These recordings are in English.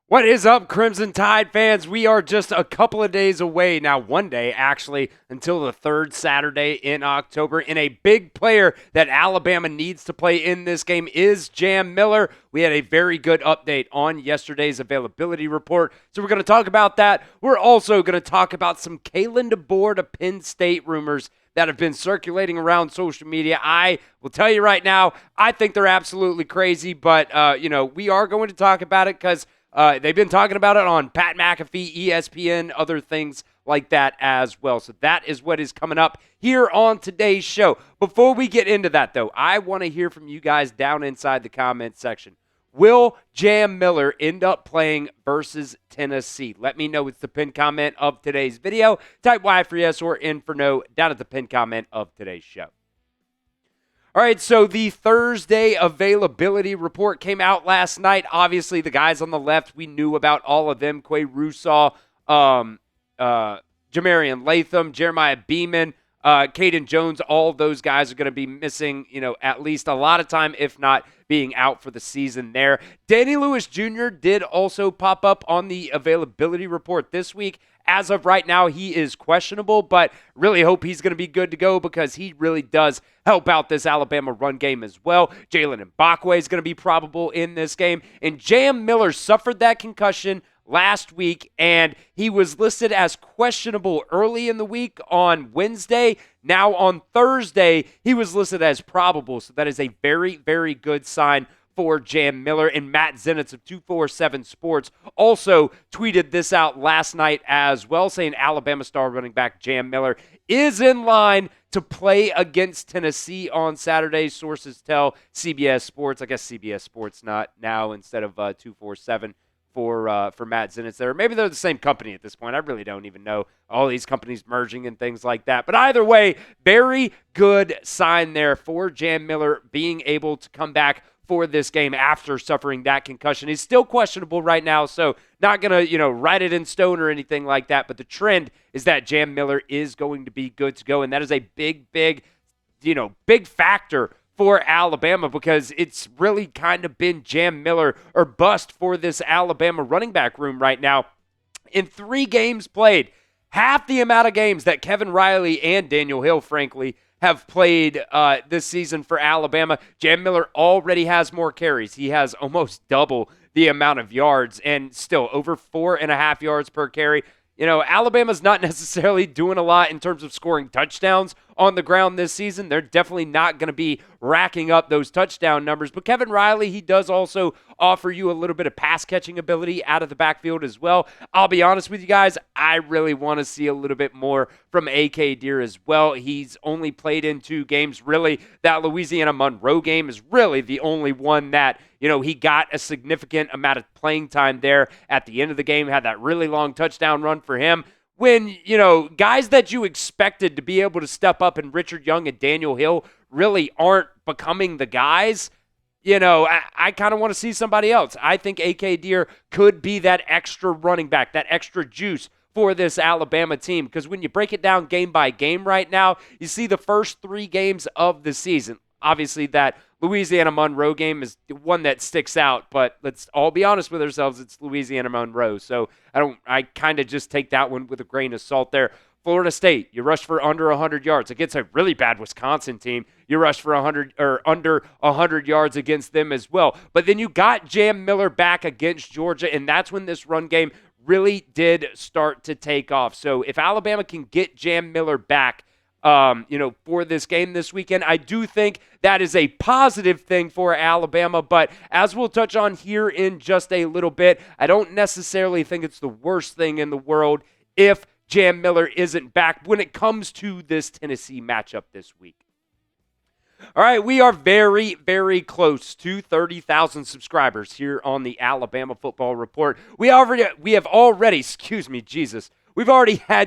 What is up, Crimson Tide fans? We are just a couple of days away, now one day actually, until the third Saturday in October. And a big player that Alabama needs to play in this game is Jam Miller. We had a very good update on yesterday's availability report, so we're going to talk about that. We're also going to talk about some Kalen DeBoer to Penn State rumors that have been circulating around social media. I will tell you right now, I think they're absolutely crazy, but, we are going to talk about it because they've been talking about it on Pat McAfee, ESPN, other things like that as well. So that is what is coming up here on today's show. Before we get into that, though, I want to hear from you guys down inside the comments section. Will Jam Miller end up playing versus Tennessee? Let me know. It's the pinned comment of today's video. Type Y for yes or N for no down at the pinned comment of today's show. All right, so the Thursday availability report came out last night. Obviously, the guys on the left, we knew about all of them. Qua Russaw, Jah-Marien Latham, Jeremiah Beaman, Cayden Jones, all of those guys are going to be missing, at least a lot of time, if not being out for the season there. Danny Lewis Jr. did also pop up on the availability report this week. As of right now, he is questionable, but really hope he's going to be good to go because he really does help out this Alabama run game as well. Jaylen Mbakwe is going to be probable in this game. And Jam Miller suffered that concussion last week, and he was listed as questionable early in the week on Wednesday. Now on Thursday, he was listed as probable, so that is a very, very good sign for Jam Miller. And Matt Zenitz of 247 Sports also tweeted this out last night as well, saying Alabama star running back Jam Miller is in line to play against Tennessee on Saturday. Sources tell CBS Sports. I guess CBS Sports not now instead of 247 for Matt Zenitz there. Maybe they're the same company at this point. I really don't even know. All these companies merging and things like that. But either way, very good sign there for Jam Miller being able to come back for this game after suffering that concussion. He's still questionable right now, so not going to, write it in stone or anything like that, but the trend is that Jam Miller is going to be good to go, and that is a big factor for Alabama because it's really kind of been Jam Miller or bust for this Alabama running back room right now. In 3 games played, half the amount of games that Kevin Riley and Daniel Hill, frankly, have played this season for Alabama. Jam Miller already has more carries. He has almost double the amount of yards and still over 4.5 yards per carry. Alabama's not necessarily doing a lot in terms of scoring touchdowns on the ground this season. They're definitely not going to be racking up those touchdown numbers. But Kevin Riley, he does also offer you a little bit of pass catching ability out of the backfield as well. I'll be honest with you guys, I really want to see a little bit more from A.K. Deer as well. He's only played in 2 games. Really, that Louisiana Monroe game is really the only one that, he got a significant amount of playing time there at the end of the game, had that really long touchdown run for him. When, guys that you expected to be able to step up and Richard Young and Daniel Hill really aren't becoming the guys, I kind of want to see somebody else. I think A.K. Deer could be that extra running back, that extra juice for this Alabama team. Because when you break it down game by game right now, you see the first 3 games of the season. Obviously, that Louisiana Monroe game is one that sticks out, but let's all be honest with ourselves, it's Louisiana Monroe. So I kind of just take that one with a grain of salt there. Florida State, you rushed for under 100 yards against a really bad Wisconsin team. You rushed for 100 or under 100 yards against them as well. But then you got Jam Miller back against Georgia, and that's when this run game really did start to take off. So if Alabama can get Jam Miller back, for this game this weekend, I do think that is a positive thing for Alabama. But as we'll touch on here in just a little bit, I don't necessarily think it's the worst thing in the world if Jam Miller isn't back when it comes to this Tennessee matchup this week. All right, we are very, very close to 30,000 subscribers here on the Alabama Football Report. We've already had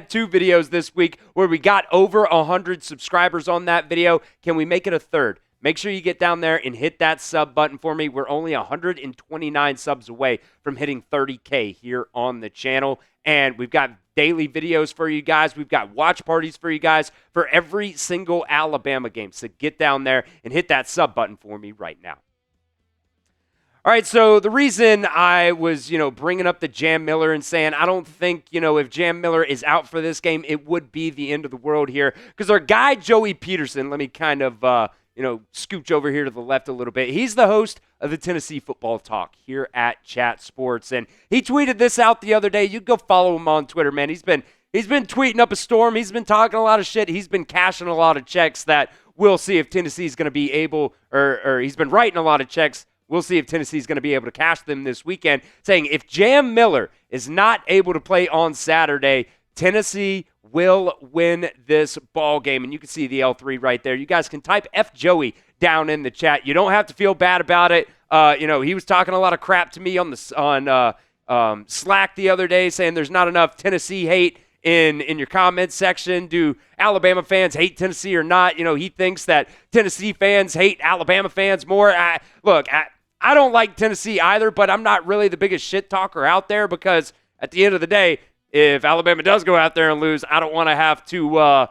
2 videos this week where we got over 100 subscribers on that video. Can we make it a third? Make sure you get down there and hit that sub button for me. We're only 129 subs away from hitting 30K here on the channel. And we've got daily videos for you guys. We've got watch parties for you guys for every single Alabama game. So get down there and hit that sub button for me right now. All right, so the reason I was, bringing up the Jam Miller and saying I don't think, if Jam Miller is out for this game, it would be the end of the world here. Because our guy, Joey Peterson, let me kind of, scooch over here to the left a little bit. He's the host of the Tennessee Football Talk here at Chat Sports. And he tweeted this out the other day. You can go follow him on Twitter, man. He's been tweeting up a storm. He's been talking a lot of shit. He's been cashing a lot of checks that we'll see if Tennessee's going to be able, or he's been writing a lot of checks. We'll see if Tennessee's going to be able to cash them this weekend, saying if Jam Miller is not able to play on Saturday, Tennessee will win this ball game. And you can see the L3 right there. You guys can type F Joey down in the chat. You don't have to feel bad about it. He was talking a lot of crap to me on Slack the other day, saying there's not enough Tennessee hate in your comments section. Do Alabama fans hate Tennessee or not? He thinks that Tennessee fans hate Alabama fans more. I don't like Tennessee either, but I'm not really the biggest shit talker out there because at the end of the day, if Alabama does go out there and lose, I don't want to have to,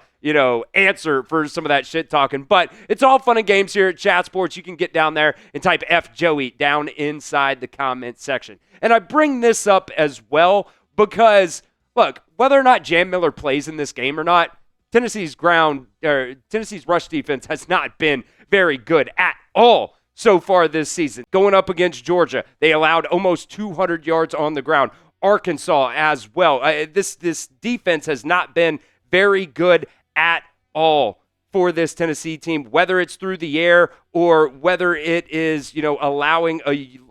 answer for some of that shit talking. But it's all fun and games here at Chat Sports. You can get down there and type F Joey down inside the comment section. And I bring this up as well because, look, whether or not Jam Miller plays in this game or not, Tennessee's rush defense has not been very good at all so far this season. Going up against Georgia, they allowed almost 200 yards on the ground. Arkansas as well. This defense has not been very good at all for this Tennessee team, whether it's through the air or whether it is, allowing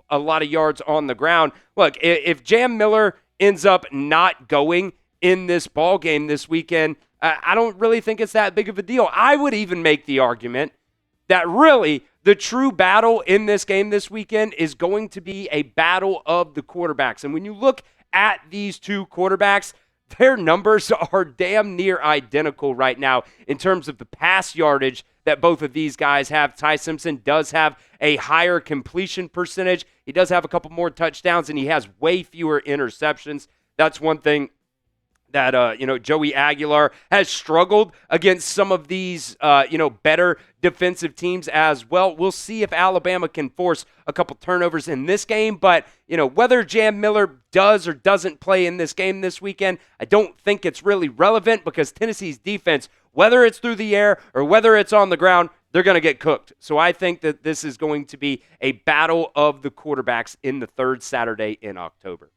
a lot of yards on the ground. Look, if Jam Miller ends up not going in this ball game this weekend, I don't really think it's that big of a deal. I would even make the argument that really the true battle in this game this weekend is going to be a battle of the quarterbacks. And when you look at these two quarterbacks, their numbers are damn near identical right now in terms of the pass yardage that both of these guys have. Ty Simpson does have a higher completion percentage. He does have a couple more touchdowns, and he has way fewer interceptions. That's one thing that, Joey Aguilar has struggled against some of these, better defensive teams as well. We'll see if Alabama can force a couple turnovers in this game. But, whether Jam Miller does or doesn't play in this game this weekend, I don't think it's really relevant because Tennessee's defense, whether it's through the air or whether it's on the ground, they're going to get cooked. So I think that this is going to be a battle of the quarterbacks in the third Saturday in October.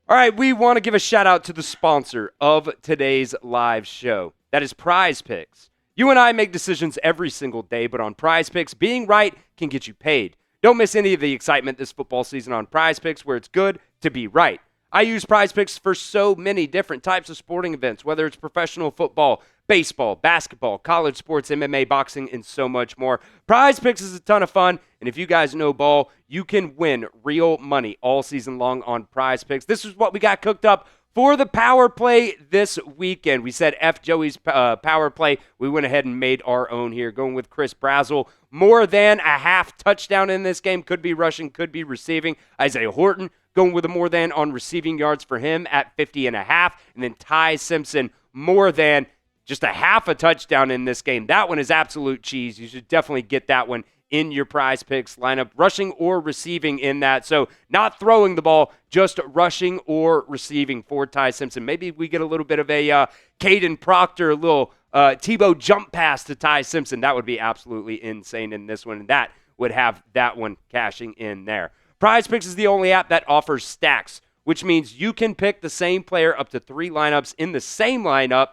All right, we want to give a shout out to the sponsor of today's live show. That is PrizePicks. You and I make decisions every single day, but on PrizePicks, being right can get you paid. Don't miss any of the excitement this football season on PrizePicks, where it's good to be right. I use PrizePicks for so many different types of sporting events, whether it's professional football, baseball, basketball, college sports, MMA, boxing, and so much more. PrizePicks is a ton of fun, and if you guys know ball, you can win real money all season long on PrizePicks. This is what we got cooked up for the power play this weekend. We said F Joey's power play. We went ahead and made our own here, going with Chris Brazzell. More than a half touchdown in this game. Could be rushing, could be receiving. Isaiah Horton going with a more than on receiving yards for him at 50.5. And then Ty Simpson more than just a half a touchdown in this game. That one is absolute cheese. You should definitely get that one in your PrizePicks lineup, rushing or receiving in that. So not throwing the ball, just rushing or receiving for Ty Simpson. Maybe we get a little bit of a Caden Proctor, a little Tebow jump pass to Ty Simpson. That would be absolutely insane in this one. And that would have that one cashing in there. PrizePicks is the only app that offers stacks, which means you can pick the same player up to 3 lineups in the same lineup,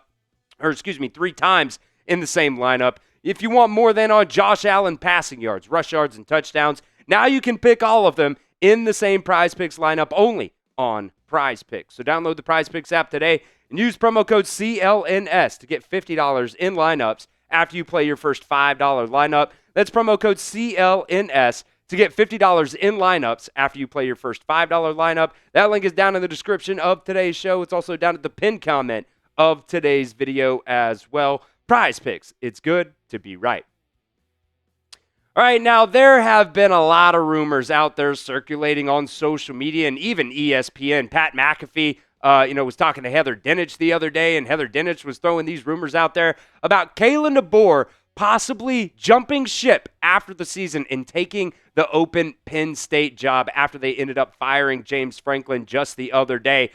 three times in the same lineup. If you want more than on Josh Allen passing yards, rush yards, and touchdowns, now you can pick all of them in the same PrizePicks lineup only on PrizePicks. So download the PrizePicks app today and use promo code CLNS to get $50 in lineups after you play your first $5 lineup. That's promo code CLNS to get $50 in lineups after you play your first $5 lineup. That link is down in the description of today's show. It's also down at the pinned comment of today's video as well. PrizePicks, it's good to be right. All right, now there have been a lot of rumors out there circulating on social media and even ESPN. Pat McAfee was talking to Heather Dinich the other day, and Heather Dinich was throwing these rumors out there about Kalen DeBoer possibly jumping ship after the season and taking the open Penn State job after they ended up firing James Franklin just the other day.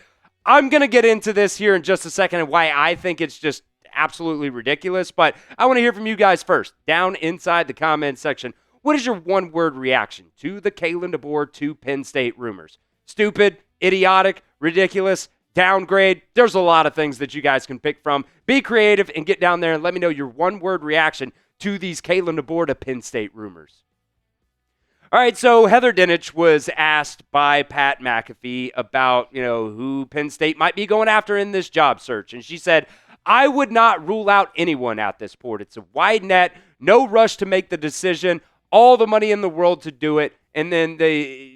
I'm going to get into this here in just a second and why I think it's just absolutely ridiculous, but I want to hear from you guys first. Down inside the comment section, what is your one-word reaction to the Kalen DeBoer to Penn State rumors? Stupid, idiotic, ridiculous, downgrade. There's a lot of things that you guys can pick from. Be creative and get down there and let me know your one-word reaction to these Kalen DeBoer to Penn State rumors. All right, so Heather Dinich was asked by Pat McAfee about, who Penn State might be going after in this job search. And she said, I would not rule out anyone at this point. It's a wide net, no rush to make the decision, all the money in the world to do it. And then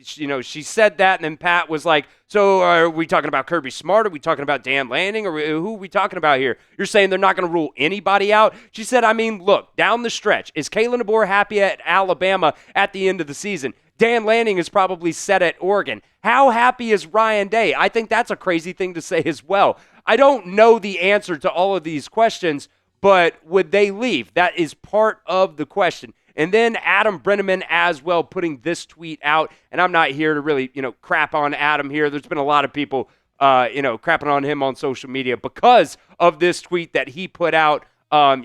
she said that, and then Pat was like, so are we talking about Kirby Smart? Are we talking about Dan Lanning? Or who are we talking about here? You're saying they're not going to rule anybody out? She said, look, down the stretch, is Kalen DeBoer happy at Alabama at the end of the season? Dan Lanning is probably set at Oregon. How happy is Ryan Day? I think that's a crazy thing to say as well. I don't know the answer to all of these questions, but would they leave? That is part of the question. And then Adam Brenneman as well putting this tweet out. And I'm not here to really, crap on Adam here. There's been a lot of people, crapping on him on social media because of this tweet that he put out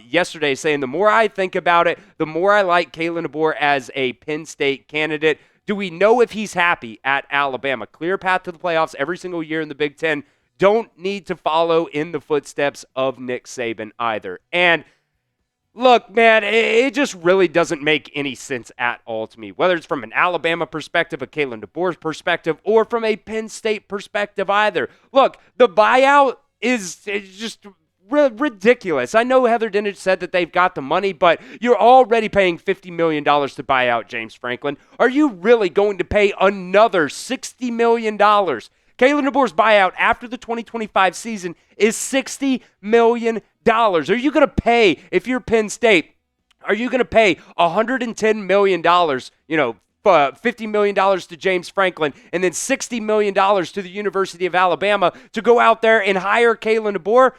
yesterday saying, the more I think about it, the more I like Kalen DeBoer as a Penn State candidate. Do we know if he's happy at Alabama? Clear path to the playoffs every single year in the Big Ten. Don't need to follow in the footsteps of Nick Saban either. And look, man, it just really doesn't make any sense at all to me, whether it's from an Alabama perspective, a Kalen DeBoer perspective, or from a Penn State perspective either. Look, the buyout is just ridiculous. I know Heather Dinich said that they've got the money, but you're already paying $50 million to buy out James Franklin. Are you really going to pay another $60 million? Kalen DeBoer's buyout after the 2025 season is $60 million. Are you going to pay, if you're Penn State, are you going to pay $110 million, $50 million to James Franklin, and then $60 million to the University of Alabama to go out there and hire Kalen DeBoer?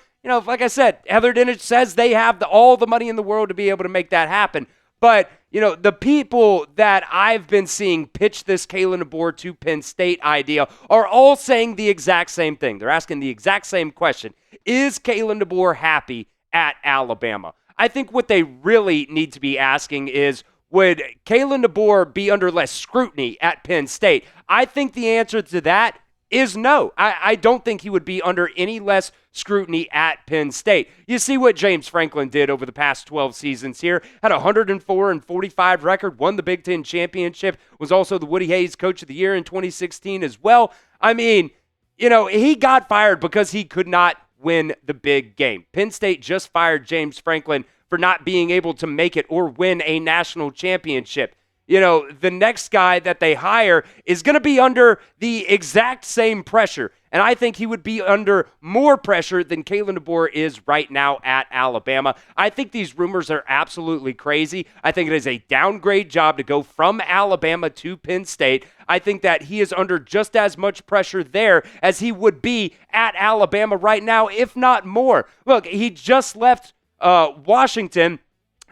Like I said, Heather Dinich says they have all the money in the world to be able to make that happen. But, the people that I've been seeing pitch this Kalen DeBoer to Penn State idea are all saying the exact same thing. They're asking the exact same question. Is Kalen DeBoer happy at Alabama? I think what they really need to be asking is, would Kalen DeBoer be under less scrutiny at Penn State? I think the answer to that is no. I don't think he would be under any less scrutiny at Penn State. You see what James Franklin did over the past 12 seasons here. Had a 104-45 record, won the Big Ten championship, was also the Woody Hayes Coach of the Year in 2016 as well. He got fired because he could not win the big game. Penn State just fired James Franklin for not being able to make it or win a national championship. The next guy that they hire is going to be under the exact same pressure. And I think he would be under more pressure than Kalen DeBoer is right now at Alabama. I think these rumors are absolutely crazy. I think it is a downgrade job to go from Alabama to Penn State. I think that he is under just as much pressure there as he would be at Alabama right now, if not more. Look, he just left Washington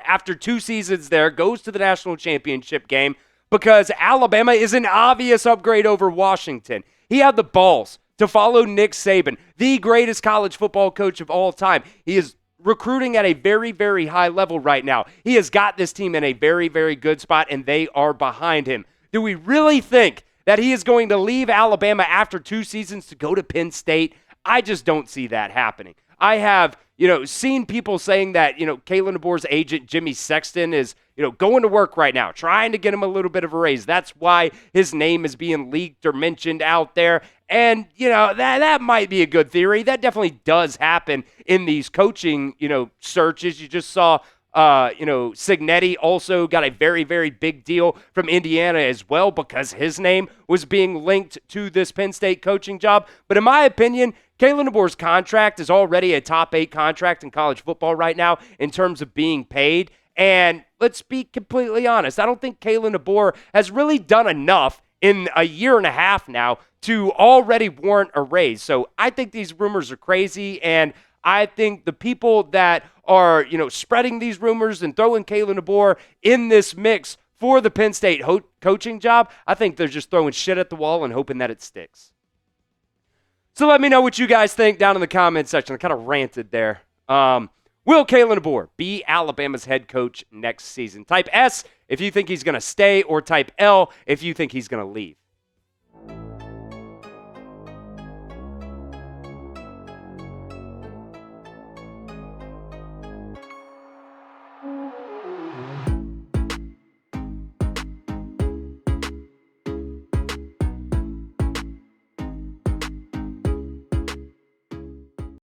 after 2 seasons there, goes to the national championship game because Alabama is an obvious upgrade over Washington. He had the balls to follow Nick Saban, the greatest college football coach of all time. He is recruiting at a very, very high level right now. He has got this team in a very, very good spot, and they are behind him. Do we really think that he is going to leave Alabama after 2 seasons to go to Penn State? I just don't see that happening. I have seen people saying that, Kalen DeBoer's agent, Jimmy Sexton, is, going to work right now, trying to get him a little bit of a raise. That's why his name is being leaked or mentioned out there. And, that might be a good theory. That definitely does happen in these coaching, searches. You just saw, Cignetti also got a very, very big deal from Indiana as well because his name was being linked to this Penn State coaching job. But in my opinion, Kalen DeBoer's contract is already a top 8 contract in college football right now in terms of being paid. And let's be completely honest, I don't think Kalen DeBoer has really done enough in a year and a half now to already warrant a raise. So I think these rumors are crazy, and I think the people that are, spreading these rumors and throwing Kalen DeBoer in this mix for the Penn State coaching job, I think they're just throwing shit at the wall and hoping that it sticks. So let me know what you guys think down in the comment section. I kind of ranted there. Will Kalen DeBoer be Alabama's head coach next season? Type S if you think he's going to stay, or type L if you think he's going to leave.